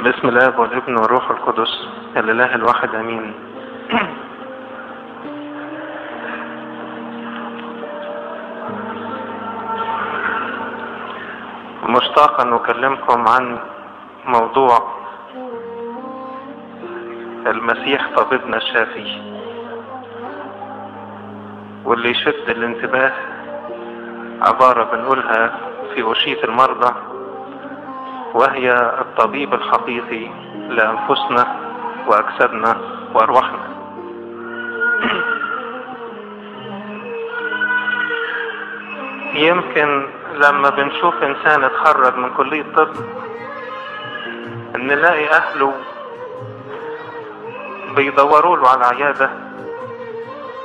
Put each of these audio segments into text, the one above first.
باسم الاب والابن والروح القدس الاله الواحد امين. مشتاق ان اكلمكم عن موضوع المسيح طبيبنا الشافي، واللي يشد الانتباه عبارة بنقولها في أشية المرضى، وهي الطبيب الحقيقي لأنفسنا وأجسادنا وأرواحنا. يمكن لما بنشوف إنسان اتخرج من كلية طب نلاقي أهله بيدوروا له على عيادة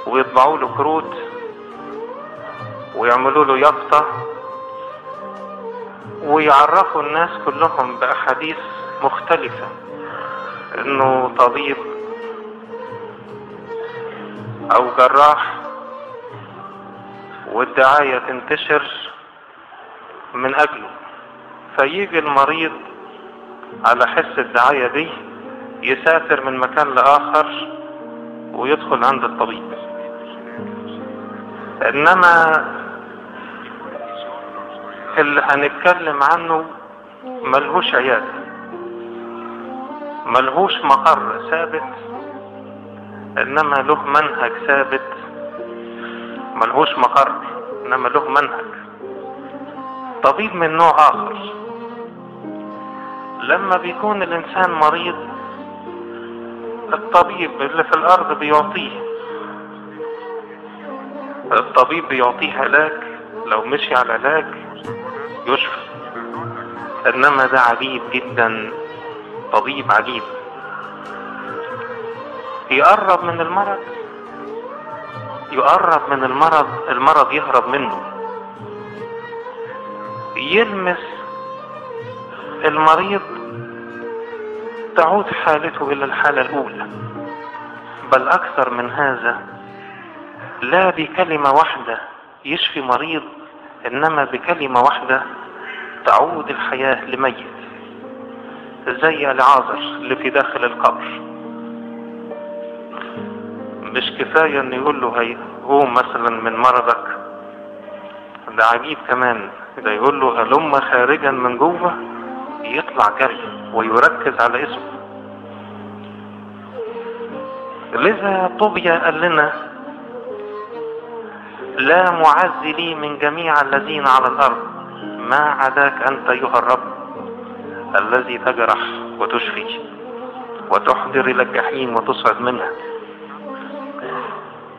ويطبعوا له كروت ويعملوا له يافطة ويعرفوا الناس كلهم بأحاديث مختلفة انه طبيب او جراح، والدعاية تنتشر من اجله. فيجي المريض على حس الدعاية دي يسافر من مكان لآخر ويدخل عند الطبيب. انما اللي هنتكلم عنه ملهوش عيادة، ملهوش مقر ثابت، انما له منهج ثابت. ملهوش مقر انما له منهج. طبيب من نوع اخر. لما بيكون الانسان مريض الطبيب اللي في الارض بيعطيه، الطبيب بيعطيه علاج، لو مشي على العلاج يشفى. انما ده عجيب جدا، طبيب عجيب. يقرب من المرض، يقرب من المرض يهرب منه. يلمس المريض تعود حالته الى الحالة الاولى، بل اكثر من هذا. لا بكلمة واحدة يشفي مريض، انما بكلمة واحدة تعود الحياة لميت، زي العازر اللي في داخل القبر. مش كفاية ان يقول له هي قوم مثلا من مرضك، ده عجيب كمان، ده يقول له هلم خارجا من جوه، يطلع جري ويركز على اسمه. لذا طوبيا قال لنا لا معز لي من جميع الذين على الارض ما عداك انت ايها الرب الذي تجرح وتشفي وتحضر الى الجحيم وتصعد منها.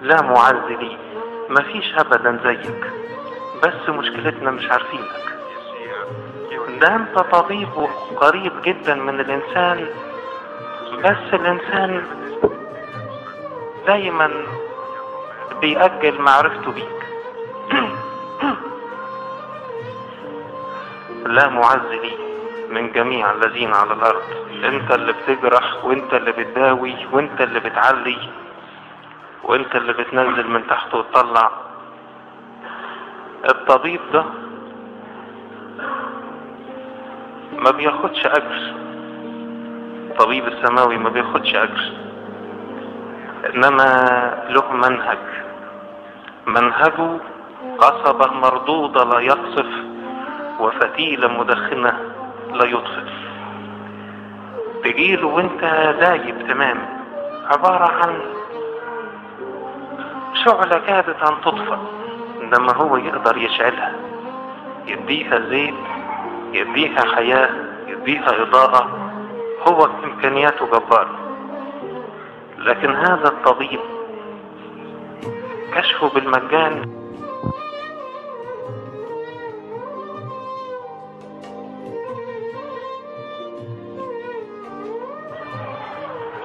لا معز لي، مفيش ابدا زيك، بس مشكلتنا مش عارفينك. ده انت طبيب قريب جدا من الانسان، بس الانسان دايما بيأجل معرفته بيك. لا معز لي من جميع الذين على الارض. انت اللي بتجرح، وانت اللي بتداوي، وانت اللي بتعلي، وانت اللي بتنزل من تحت وتطلع. الطبيب ده ما بياخدش اجر، الطبيب السماوي ما بياخدش اجر، انما له منهج. منهجه قصبة مردودة لا يقصف، وفتيلة مدخنة لا يطفئ. تجيله وانت دايب تمام، عبارة عن شعلة كادت ان تطفئ، انما هو يقدر يشعلها، يديها زيت، يديها حياة، يديها اضاءة. هو امكانياته جبارة. لكن هذا الطبيب كشفه بالمجان.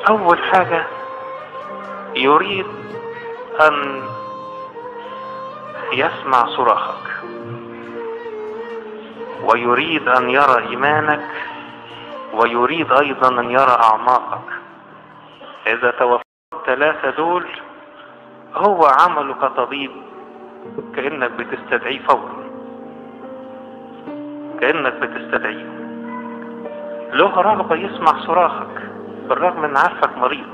اول حاجة يريد ان يسمع صراخك، ويريد ان يرى ايمانك، ويريد ايضا ان يرى اعماقك. اذا توفرت الثلاثة دول هو عمله كطبيب كأنك بتستدعيه فورا، كأنك بتستدعيه. له رغبة يسمع صراخك بالرغم ان عارفك مريض،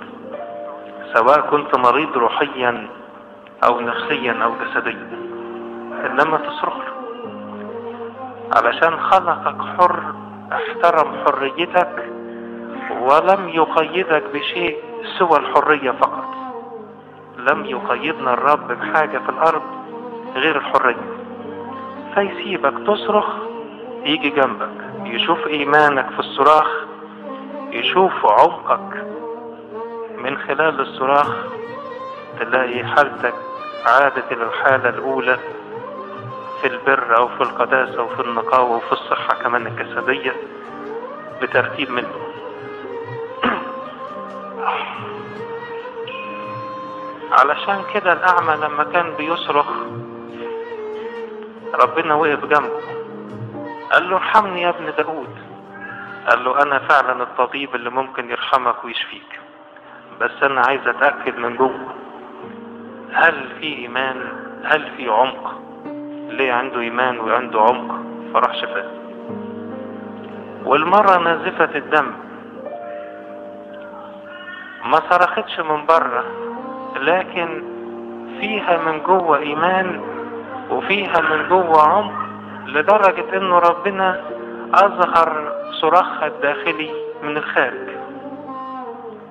سواء كنت مريض روحيا او نفسيا او جسديا، انما تصرخ له علشان خلقك حر، احترم حريتك ولم يقيدك بشيء سوى الحرية فقط. لم يقيدنا الرب بحاجة في الارض غير الحرية، فيسيبك تصرخ، يجي جنبك يشوف ايمانك في الصراخ، يشوف عمقك من خلال الصراخ، تلاقي حالتك عادت الى الحالة الاولى في البر او في القداسة وفي النقاوة وفي الصحة كمان الجسدية بترتيب منه. علشان كده الاعمى لما كان بيصرخ ربنا وقف جنبه، قال له ارحمني يا ابن داود. قال له انا فعلا الطبيب اللي ممكن يرحمك ويشفيك، بس انا عايز اتأكد من جوه هل في ايمان، هل في عمق. ليه عنده ايمان وعنده عمق فراح شفاه. والمرة نازفة الدم ما صرختش من بره، لكن فيها من جوه ايمان وفيها من جوه عمق، لدرجة انه ربنا اظهر صراخها الداخلي من الخارج.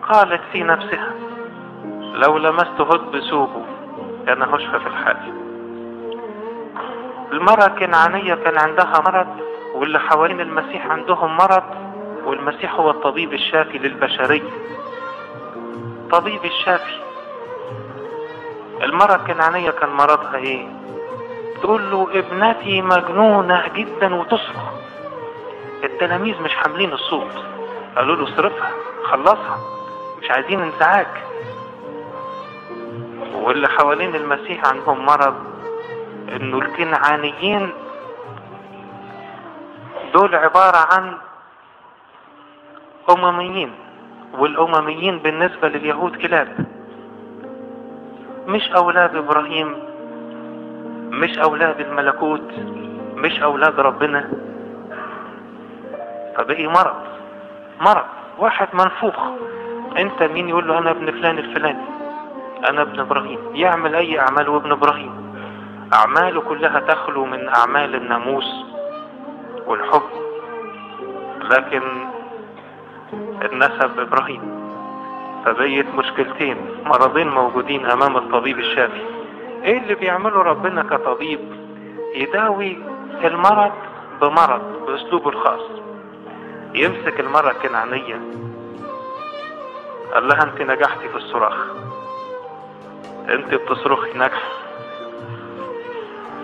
قالت في نفسها لو لمست هد بثوبه كان هشفى في الحال. المرأة الكنعانية كان عندها مرض، واللي حوالين المسيح عندهم مرض، والمسيح هو الطبيب الشافي للبشرية، طبيب الشافي. المرأة الكنعانية كان مرضها ايه؟ تقول له ابنتي مجنونة جدا وتصرخ. التلاميذ مش حاملين الصوت، قالوا له اصرفها خلصها، مش عايزين انزعاج. واللي حوالين المسيح عندهم مرض، انه الكنعانيين دول عبارة عن امميين، والامميين بالنسبة لليهود كلاب، مش اولاد ابراهيم، مش اولاد الملكوت، مش اولاد ربنا. فبقي مرض واحد منفوخ. انت مين؟ يقول له انا ابن فلان الفلاني، انا ابن ابراهيم، يعمل اي اعمال وابن ابراهيم، اعماله كلها تخلو من اعمال الناموس والحب، لكن النسب ابراهيم. فبقيت مشكلتين، مرضين موجودين امام الطبيب الشافي. ايه اللي بيعمله ربنا كطبيب؟ يداوي المرض بمرض باسلوبه الخاص. يمسك المرة الكنعانية قال لها انت نجحتي في الصراخ، انت بتصرخي نجح،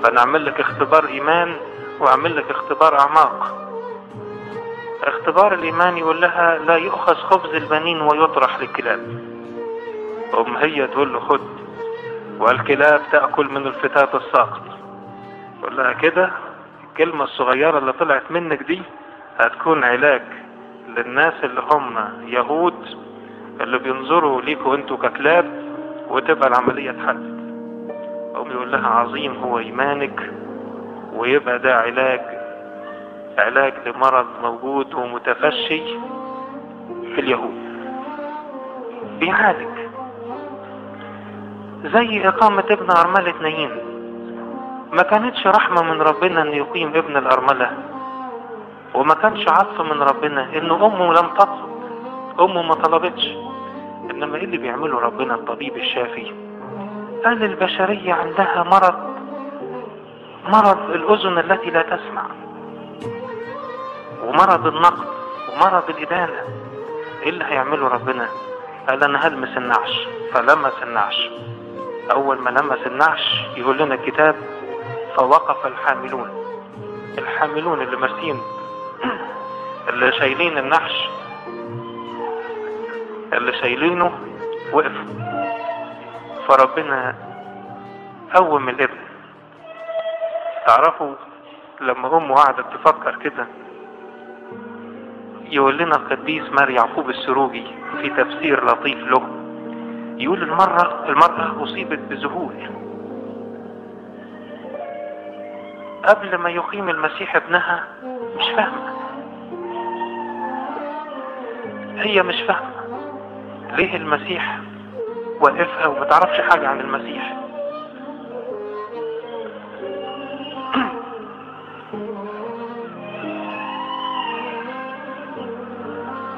فنعمل لك اختبار ايمان واعمل لك اختبار اعماق. اختبار الايمان يقول لها لا يؤخذ خبز البنين ويطرح للكلاب. هي تقول له خد، والكلاب تأكل من الفتات الساقط. يقول لها كده الكلمة الصغيرة اللي طلعت منك دي هتكون علاج للناس اللي هم يهود اللي بينظروا ليكوا انتوا ككلاب، وتبقى العملية اتحلت. يقول لها عظيم هو ايمانك، ويبقى ده علاج لمرض موجود ومتفشي في اليهود، بيعالج. زي اقامة ابن ارملة نايين، ما كانتش رحمة من ربنا ان يقيم ابن الارملة، وما كانش عطف من ربنا انه امه لم تطلب، امه ما طلبتش. انما ايه اللي بيعمله ربنا الطبيب الشافي؟ قال البشرية عندها مرض الاذن التي لا تسمع، ومرض النقد، ومرض الادانة. ايه اللي هيعمله ربنا؟ قال انا هلمس النعش، فلمس النعش. اول ما لمس النعش يقول لنا الكتاب فوقف الحاملون اللي ماسكين اللي شايلين النحش، اللي شايلينه وقفوا. فربنا قوم الابن. تعرفوا لما امه قعدت تفكر كده، يقول لنا القديس مار يعقوب السروجي في تفسير لطيف له، يقول المرأة اصيبت بذهول قبل ما يقيم المسيح ابنها، مش فاهمة، هي مش فاهمة ليه المسيح واقفها وما تعرفش حاجة عن المسيح.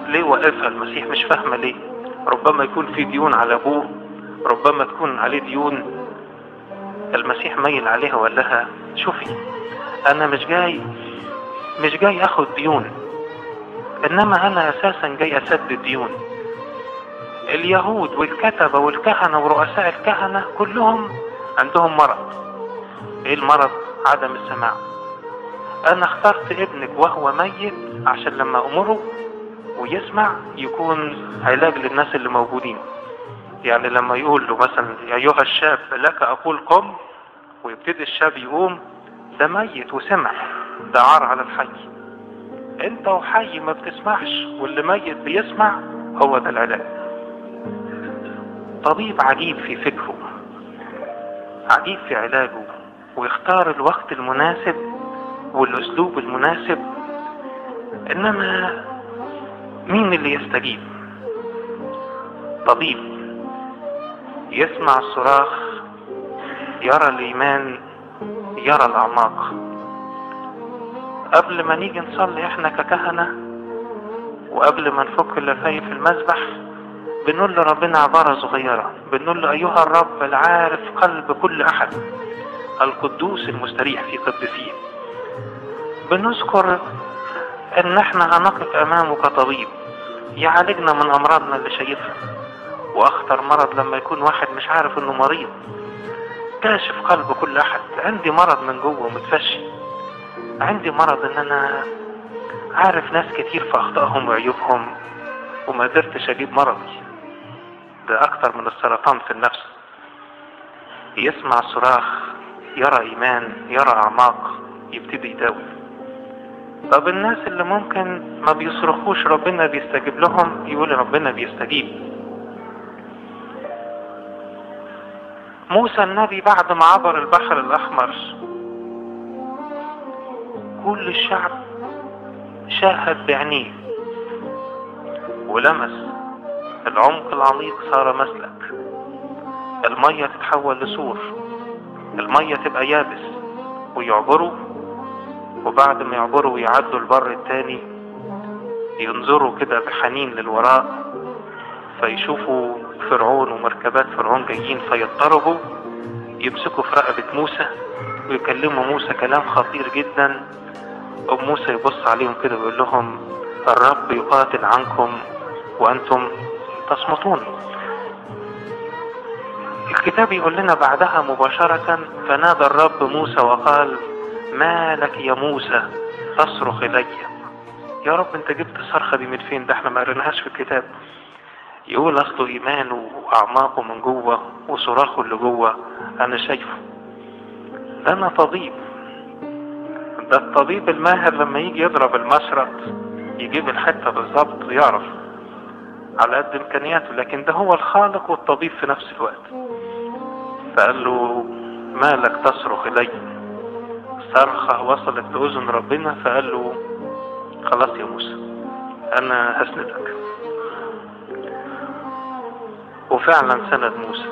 ليه واقفها المسيح؟ مش فاهمة ليه. ربما يكون في ديون على ابوه، ربما تكون عليه ديون. المسيح ميل عليها وقال لها شوفي، انا مش جاي اخد ديون، انما انا اساسا جاي اسدد ديون. اليهود والكتبة والكهنة ورؤساء الكهنة كلهم عندهم مرض. ايه المرض؟ عدم السماع. انا اخترت ابنك وهو ميت عشان لما امره ويسمع يكون علاج للناس اللي موجودين. يعني لما يقول له مثلا يا ايها الشاب لك اقول قم، ويبتدي الشاب يقوم، ده ميت وسمع، ده عار على الحي. انت وحي ما بتسمعش واللي ميت بيسمع، هو ده العلاج. طبيب عجيب في فكره، عجيب في علاجه، ويختار الوقت المناسب والاسلوب المناسب. انما مين اللي يستجيب؟ طبيب يسمع الصراخ، يرى الايمان، يرى الاعماق. قبل ما نيجي نصلي احنا ككهنة، وقبل ما نفك اللفايف في المذبح، بنقول لربنا عبارة صغيرة، بنقول له ايها الرب العارف قلب كل احد، القدوس المستريح في قدسيه. بنذكر ان احنا هنقف امامه كطبيب يعالجنا من امراضنا اللي شايفها. واخطر مرض لما يكون واحد مش عارف انه مريض. كاشف قلب كل احد. عندي مرض من جوه متفشي، عندي مرض ان انا عارف ناس كتير في اخطائهم وعيوبهم وما قدرتش اجيب مرضي. ده اكتر من السرطان في النفس. يسمع الصراخ، يرى ايمان، يرى اعماق، يبتدي يداوي. طب الناس اللي ممكن ما بيصرخوش ربنا بيستجيب لهم، يقول ربنا بيستجيب. موسى النبي بعد ما عبر البحر الاحمر، كل الشعب شاهد بعينيه ولمس العمق العميق، صار مسلك. المية تتحول لسور، المية تبقى يابس ويعبروا، وبعد ما يعبروا ويعدوا البر التاني ينظروا كده بحنين للوراء، فيشوفوا فرعون ومركبات فرعون جايين، فيضطربوا يمسكوا في رقبة موسى ويكلموا موسى كلام خطير جدا. موسى يبص عليهم كده ويقول لهم الرب يقاتل عنكم وأنتم تصمتون. الكتاب يقول لنا بعدها مباشرة فنادى الرب موسى وقال ما لك يا موسى تصرخ إلي؟ يا رب انت جبت الصرخة دي من فين؟ ده احنا ما قريناهاش في الكتاب. يقول اصله ايمانه واعماقه من جوه وصراخه اللي جوه انا شايفه. ده انا طبيب. ده الطبيب الماهر لما يجي يضرب المشرط يجيب الحتة بالظبط، يعرف على قد امكانياته، لكن ده هو الخالق والطبيب في نفس الوقت. فقال له ما لك تصرخ إلي؟ صرخة وصلت لأذن ربنا، فقال له خلاص يا موسى أنا هسندك. وفعلا سند موسى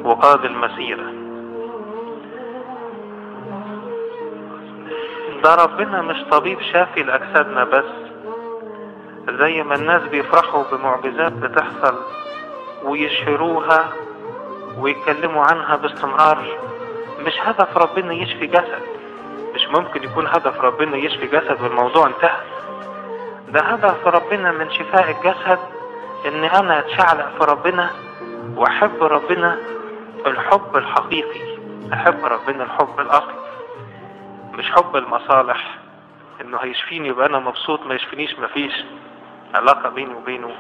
وقاد المسيرة. ده ربنا مش طبيب شافي لأجسادنا بس، زي ما الناس بيفرحوا بمعجزات بتحصل ويشهروها ويتكلموا عنها باستمرار، مش هدف ربنا يشفي جسد. مش ممكن يكون هدف ربنا يشفي جسد والموضوع انتهى. ده هدف ربنا من شفاء الجسد ان انا اتشعلق في ربنا واحب ربنا الحب الحقيقي، احب ربنا الحب الاصلي، مش حب المصالح انه هيشفيني يبقى انا مبسوط، ما يشفينيش مفيش علاقة بيني وبينه.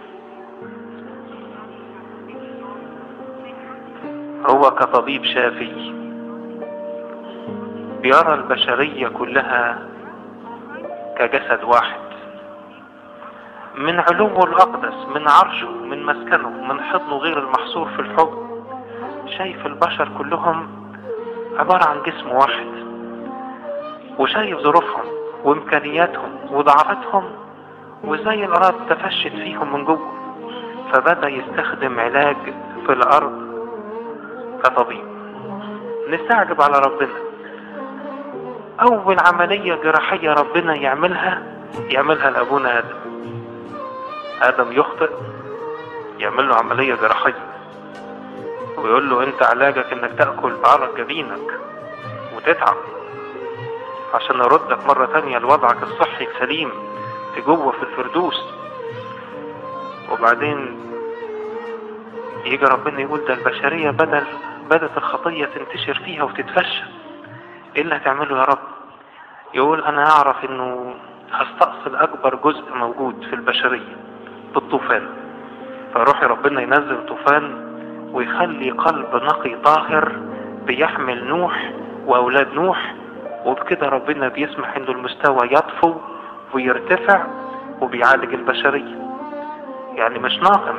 هو كطبيب شافي بيرى البشرية كلها كجسد واحد، من علوه الأقدس، من عرشه، من مسكنه، من حضنه غير المحصور في الحب، شايف البشر كلهم عبارة عن جسم واحد، وشايف ظروفهم وإمكانياتهم وضعفاتهم وزي الأرض تفشت فيهم من جوه، فبدأ يستخدم علاج في الأرض كطبيب. نستعجب على ربنا، أول عملية جراحية ربنا يعملها لأبونا آدم. آدم يخطئ، يعمل له عملية جراحية ويقول له أنت علاجك إنك تأكل بعرق جبينك وتتعب عشان أردك مرة تانية لوضعك الصحي السليم في جوه في الفردوس. وبعدين يجي ربنا يقول ده البشرية بدت الخطية تنتشر فيها وتتفشى، ايه اللي هتعمله يا رب؟ يقول انا اعرف انه هستأصل اكبر جزء موجود في البشرية بالطوفان، فروح ربنا ينزل طوفان ويخلي قلب نقي طاهر بيحمل نوح واولاد نوح، وبكده ربنا بيسمح انه المستوى يطفو ويرتفع وبيعالج البشرية. يعني مش ناقم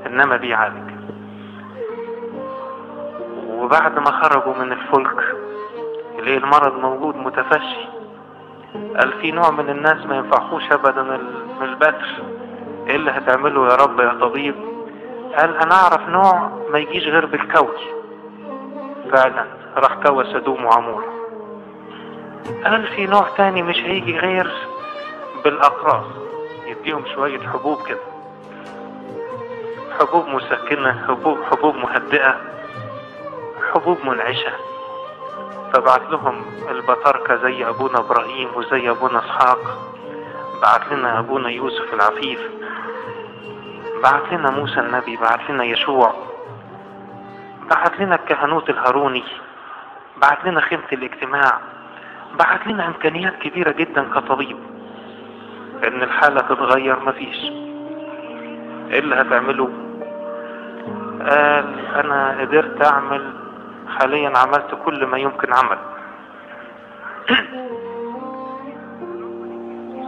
انما بيعالج. وبعد ما خرجوا من الفلك اللي المرض موجود متفشي، قال في نوع من الناس ما ينفعوش ابدا البتر، ايه اللي هتعمله يا رب يا طبيب؟ قال انا اعرف نوع ما يجيش غير بالكوي. فعلا راح كوى سدوم وعمور. قال في نوع تاني مش هيجي غير بالاقراص، يديهم شوية حبوب كده، حبوب مسكنة، حبوب مهدئة، حبوب منعشة. فبعت لهم البطاركة زي ابونا ابراهيم وزي ابونا اسحاق، بعت لنا ابونا يوسف العفيف، بعت لنا موسى النبي، بعت لنا يشوع، بعت لنا الكهنوت الهاروني، بعت لنا خيمة الاجتماع، بعت لنا امكانيات كبيرة جدا كطبيب. ان الحالة تتغير مفيش. ايه اللي هتعمله؟ قال انا قدرت اعمل، حاليا عملت كل ما يمكن عمل.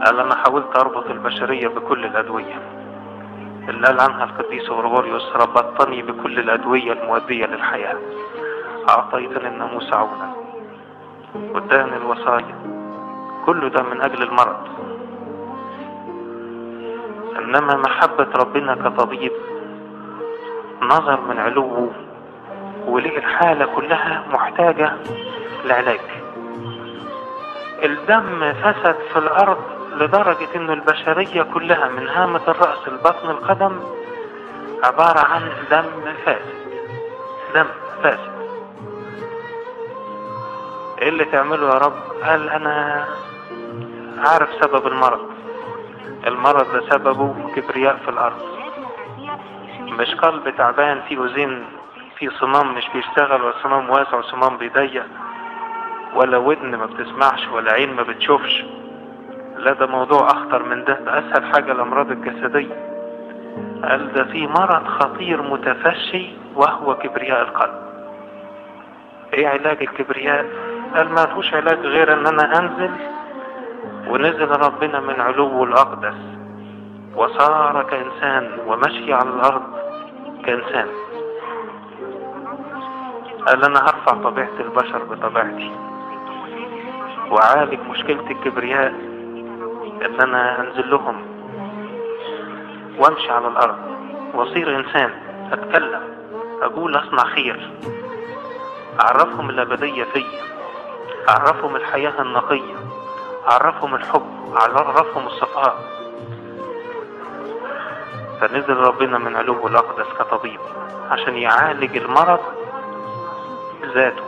قال انا حاولت اربط البشرية بكل الادوية اللي قال عنها القديس غرغوريوس، ربطني بكل الادوية المؤدية للحياة، اعطيتني الناموس عونا واداني الوصايا، كل ده من اجل المرض. انما محبة ربنا كطبيب نظر من علوه ولقى الحالة كلها محتاجة لعلاج. الدم فسد في الارض لدرجة ان البشرية كلها من هامة الرأس لبطن القدم عبارة عن دم فاسد. ايه اللي تعمله يا رب؟ قال انا عارف سبب المرض ده سببه كبرياء في الارض، مش قلب تعبان فيه أذين، فيه صمام مش بيشتغل، ولا صمام واسع وصمام بيضيق، ولا ودن ما بتسمعش، ولا عين ما بتشوفش. لا، ده موضوع اخطر من ده اسهل حاجة الامراض الجسدية. قال ده في مرض خطير متفشي وهو كبرياء القلب. ايه علاج الكبرياء؟ قال ما لهوش علاج غير ان انا انزل، ونزل ربنا من علو الاقدس وصار كإنسان ومشي على الارض كإنسان. قال انا هرفع طبيعة البشر بطبيعتي وعالج مشكلة الكبرياء، ان انا انزل لهم وامشي على الارض واصير انسان، اتكلم، اقول، اصنع خير، اعرفهم الابدية فيا، اعرفهم الحياة النقية، اعرفهم الحب، اعرفهم الصفاء. فنزل ربنا من علو الاقدس كطبيب عشان يعالج المرض ذاته.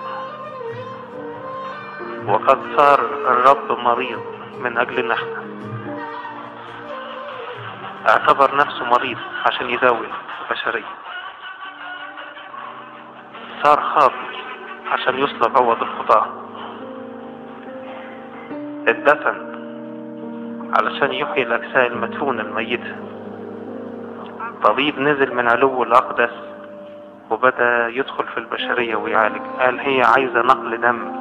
وقد صار الرب مريض من اجلنا احنا، اعتبر نفسه مريض عشان يداوي البشرية، صار خاطئ عشان يصلب عوض الخطاة، اتدفن علشان يحيي الاجساد المدفونة الميتة. طبيب نزل من علو الاقدس وبدأ يدخل في البشرية ويعالج. قال هي عايزة نقل دم،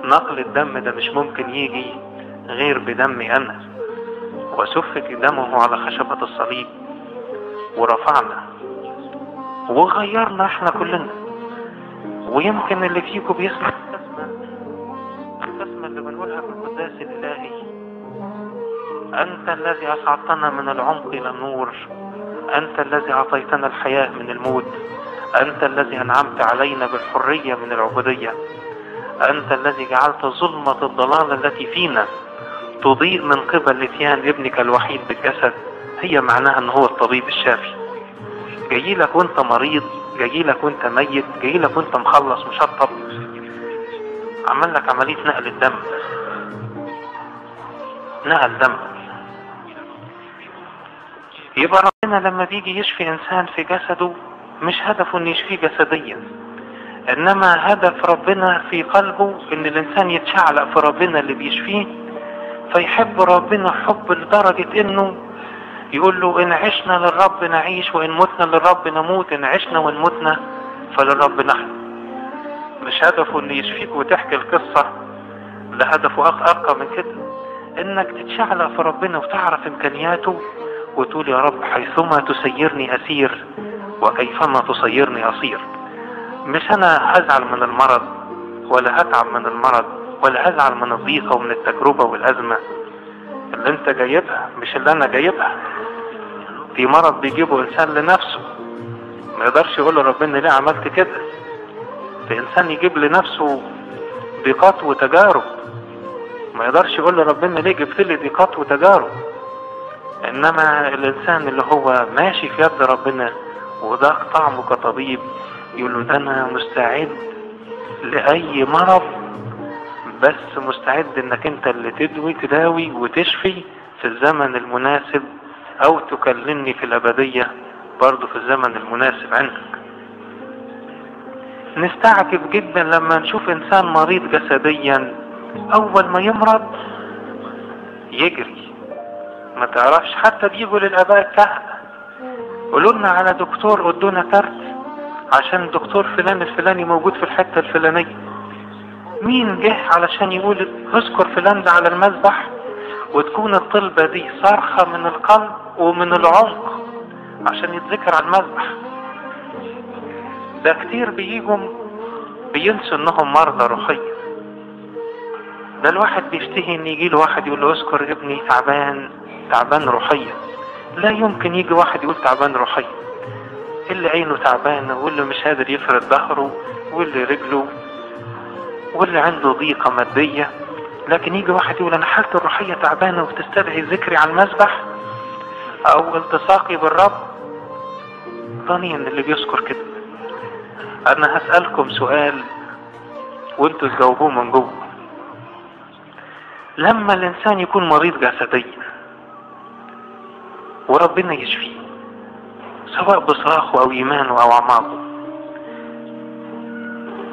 نقل الدم ده مش ممكن يجي غير بدمي انا، وسفك دمه على خشبة الصليب ورفعنا وغيرنا احنا كلنا. ويمكن اللي فيكم بيسمع التسمة اللي بنقولها في القداس الالهي، أنت الذي أصعدتنا من العمق إلى النور، أنت الذي أعطيتنا الحياة من الموت، أنت الذي أنعمت علينا بالحرية من العبودية، أنت الذي جعلت ظلمة الضلال التي فينا تضيء من قبل اتيان ابنك الوحيد بالجسد. هي معناها أنه هو الطبيب الشافي، جاي لك وانت مريض، جاي لك وانت ميت، جاي لك وانت مخلص مشطب، عمل لك عملية نقل الدم، نقل دم. يبقى ربنا لما بيجي يشفي انسان في جسده مش هدفه ان يشفيه جسديا، انما هدف ربنا في قلبه ان الانسان يتشعلق في ربنا اللي بيشفيه، فيحب ربنا حب لدرجة انه يقول له ان عشنا للرب نعيش وان متنا للرب نموت، ان عشنا وان متنا فللرب نحن. مش هدفه ان يشفيك وتحكي القصة، لا، هدفه ارقى من كده، انك تتشعلق في ربنا وتعرف امكانياته وتقول يا رب حيثما تسيرني اسير وكيفما تصيرني اصير. مش انا هزعل من المرض ولا هتعب من المرض ولا هزعل من الضيقة ومن التجربة والازمة اللي انت جايبها، مش اللي انا جايبها. في مرض بيجيبه انسان لنفسه، ما يقدرش يقول لربنا ليه عملت كده. في انسان يجيب لنفسه ضيقات وتجارب، ما يقدرش يقول لربنا ليه جبت لي ضيقات وتجارب. انما الانسان اللي هو ماشي في يد ربنا وذاق طعمه كطبيب يقول له ده انا مستعد لاي مرض، بس مستعد انك انت اللي تداوي وتشفي في الزمن المناسب، او تكلمني في الابدية برضو في الزمن المناسب عندك. نستعجب جدا لما نشوف انسان مريض جسديا اول ما يمرض يجري، ما تعرفش حتى بيجوا للاباء الكهنة قولوا لنا على دكتور، ادونا كارت عشان الدكتور فلان الفلاني موجود في الحتة الفلانية. مين جه علشان يقول اذكر فلان ده على المذبح، وتكون الطلبة دي صرخة من القلب ومن العمق عشان يتذكر على المذبح. ده كتير بيجوا بينسوا انهم مرضى روحية. ده الواحد بيشتهي ان يجي له واحد يقول له اذكر ابني تعبان روحيا. لا يمكن يجي واحد يقول تعبان روحيا، اللي عينه تعبانة واللي مش قادر يفرد ظهره واللي رجله واللي عنده ضيقة مادية، لكن يجي واحد يقول انا حالتي الروحية تعبانة وتستدعي ذكري على المذبح او التصاقي بالرب. ظنيا اللي بيذكر كده. انا هسألكم سؤال وانتوا تجاوبوه من جوه. لما الانسان يكون مريض جسديا وربنا يشفيه سواء بصراخه او ايمانه او اعماقه،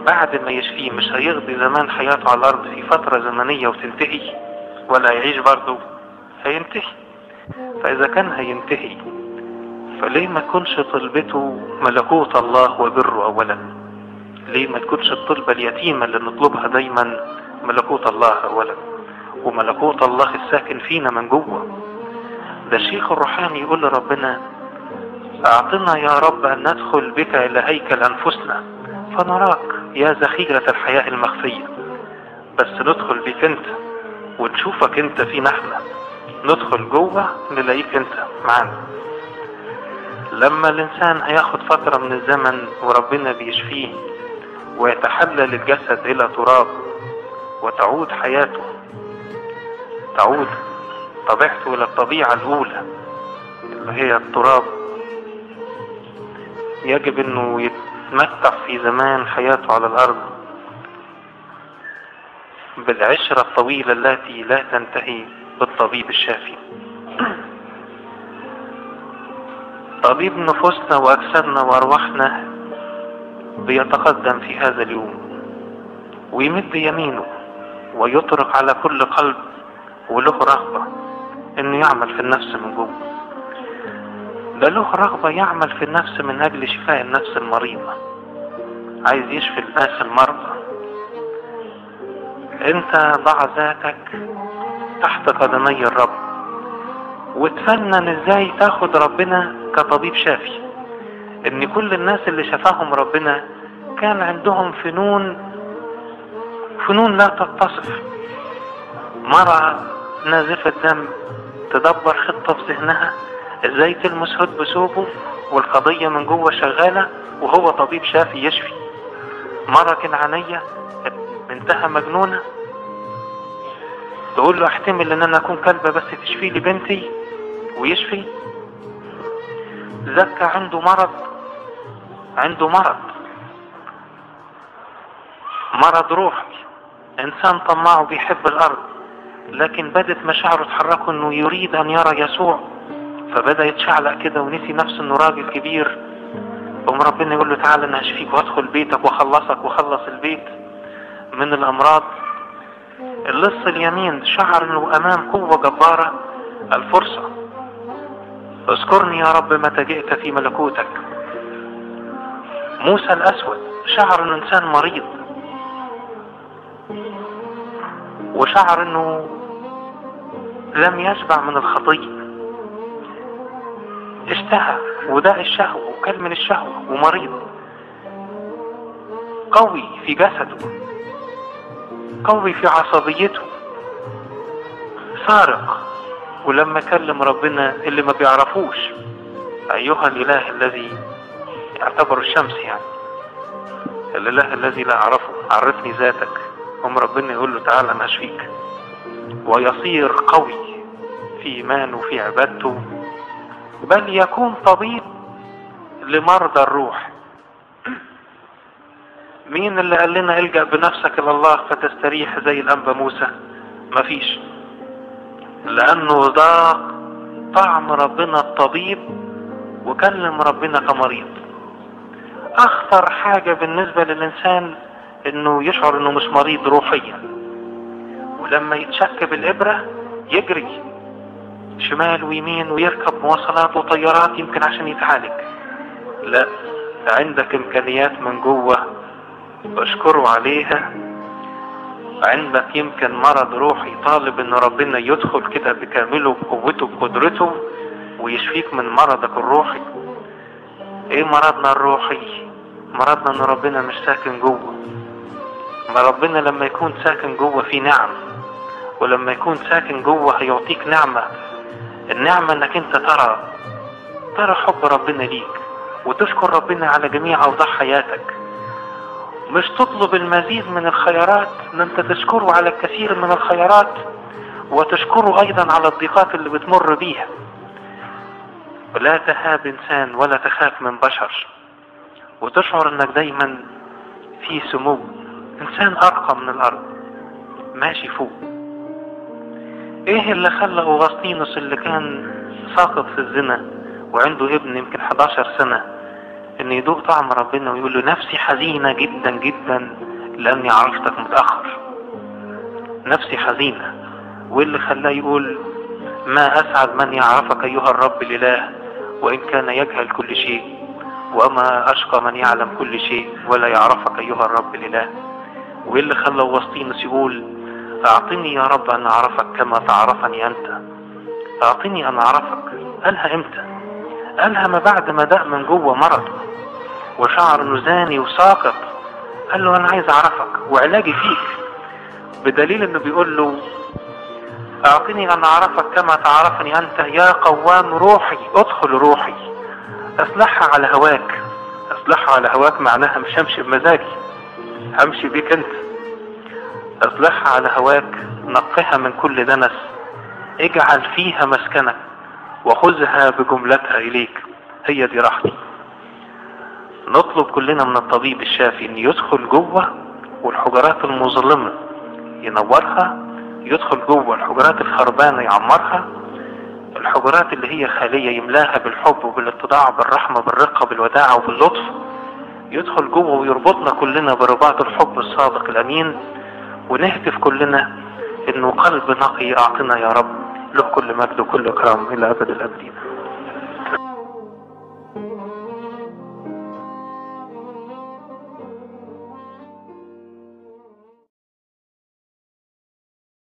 بعد ما يشفيه مش هيقضي زمان حياته على الارض في فترة زمنية وتنتهي، ولا يعيش برضه؟ هينتهي. فاذا كان هينتهي فليه ما تكونش طلبته ملكوت الله وبره اولا؟ ليه ما تكونش الطلبة اليتيمة اللي نطلبها دايما ملكوت الله اولا وملكوت الله الساكن فينا من جوه؟ ده الشيخ الروحاني يقول لربنا اعطنا يا رب ان ندخل بك الى هيكل انفسنا فنراك يا ذخيرة الحياة المخفية. بس ندخل بيك انت ونشوفك انت فينا احنا، ندخل جوه نلاقيك انت معانا. لما الانسان هياخد فترة من الزمن وربنا بيشفيه ويتحلل الجسد الى تراب وتعود حياته، تعود طبيعته الى الطبيعة الاولى اللي هي التراب، يجب انه يتمتع في زمان حياته على الارض بالعشرة الطويلة التي لا تنتهي بالطبيب الشافي. طبيب نفوسنا واجسادنا وارواحنا بيتقدم في هذا اليوم ويمد يمينه ويطرق على كل قلب وله رغبة انه يعمل في النفس من جوه. ده له رغبة يعمل في النفس من اجل شفاء النفس المريضة، عايز يشفي الناس المرضى. انت ضع ذاتك تحت قدمي الرب وتفنن ازاي تاخد ربنا كطبيب شافي. ان كل الناس اللي شفاهم ربنا كان عندهم فنون لا تتصف. مرة نازفة دم تدبر خطة في ذهنها ازاي تلمس هد بثوبه، والقضية من جوه شغالة، وهو طبيب شافي يشفي. مرة كنعانية بنتها مجنونة، تقول له احتمل ان انا اكون كلبة بس تشفي لي بنتي، ويشفي. زكى عنده مرض روحي، انسان طماع بيحب الارض، لكن بدت مشاعره تحركه انه يريد ان يرى يسوع، فبدأ يتشعلق كده ونسي نفسه انه راجل كبير. ربنا يقول له تعالى انا هشفيك وادخل بيتك واخلصك واخلص البيت من الامراض. اللص اليمين شعر انه امام قوة جبارة، الفرصة. اذكرني يا رب متى جئت في ملكوتك. موسى الاسود شعر انه انسان مريض، وشعر انه لم يشبع من الخطية، اشتهى وداء الشهوة وكل من الشهوة، ومريض قوي في جسده، قوي في عصبيته، سارق. ولما كلم ربنا اللي ما بيعرفوش، ايها الاله الذي يعتبر الشمس، يعني الاله الذي لا اعرفه عرفني ذاتك. ربنا يقول له تعالى انا اشفيك، ويصير قوي في ايمانه في عبادته، بل يكون طبيب لمرضى الروح. مين اللي قال لنا الجأ بنفسك الى الله فتستريح زي الانبا موسى؟ مفيش، لانه ذاق طعم ربنا الطبيب وكلم ربنا كمريض. اخطر حاجة بالنسبة للانسان انه يشعر انه مش مريض روحيا، ولما يتشك بالابرة يجري شمال ويمين ويركب مواصلات وطيارات يمكن عشان يتعالج. لا، عندك امكانيات من جوه اشكره عليها. عندك يمكن مرض روحي طالب ان ربنا يدخل كده بكامله بقوته بقدرته ويشفيك من مرضك الروحي. ايه مرضنا الروحي؟ مرضنا ان ربنا مش ساكن جوه. ما ربنا لما يكون ساكن جوه في نعم، ولما يكون ساكن جوه هيعطيك نعمة. النعمة انك انت ترى حب ربنا ليك، وتشكر ربنا على جميع اوضاع حياتك. مش تطلب المزيد من الخيارات، ان انت تشكره على الكثير من الخيارات، وتشكره ايضا على الضيقات اللي بتمر بيها. ولا تهاب انسان ولا تخاف من بشر، وتشعر انك دايما في سمو، انسان ارقى من الارض ماشي فوق. ايه اللي خلى اغسطينوس اللي كان ساقط في الزنا وعنده ابن يمكن 11 سنة ان يدوق طعم ربنا ويقول له نفسي حزينة جدا جدا لاني عرفتك متأخر؟ نفسي حزينة. واللي خلاه يقول ما اسعد من يعرفك ايها الرب الاله وان كان يجهل كل شيء، وما اشقى من يعلم كل شيء ولا يعرفك ايها الرب الاله. واللي خلى اغسطينوس يقول اعطني يا رب ان اعرفك كما تعرفني انت. اعطني ان اعرفك. قالها امتى؟ قالها ما بعد ما داق من جوه مرض وشعر انه زاني وساقط. قال له انا عايز اعرفك وعلاجي فيك، بدليل انه بيقول له اعطني ان اعرفك كما تعرفني انت يا قوام روحي. ادخل روحي، اصلحها على هواك. اصلحها على هواك معناها مش همشي بمزاجي، همشي بيك انت. اصلحها على هواك، نقها من كل دنس، اجعل فيها مسكنك وخذها بجملتها اليك. هي دي راحتي. نطلب كلنا من الطبيب الشافي ان يدخل جوه والحجرات المظلمة ينورها، يدخل جوه الحجرات الخربانة يعمرها، الحجرات اللي هي خالية يملاها بالحب وبالاتضاع بالرحمة بالرقة بالوداعة وباللطف. يدخل جوه ويربطنا كلنا برباط الحب الصادق الامين، ونهتف كلنا انه قلب نقي اعطنا يا رب، له كل مجد وكل اكرام الى ابد الابدين.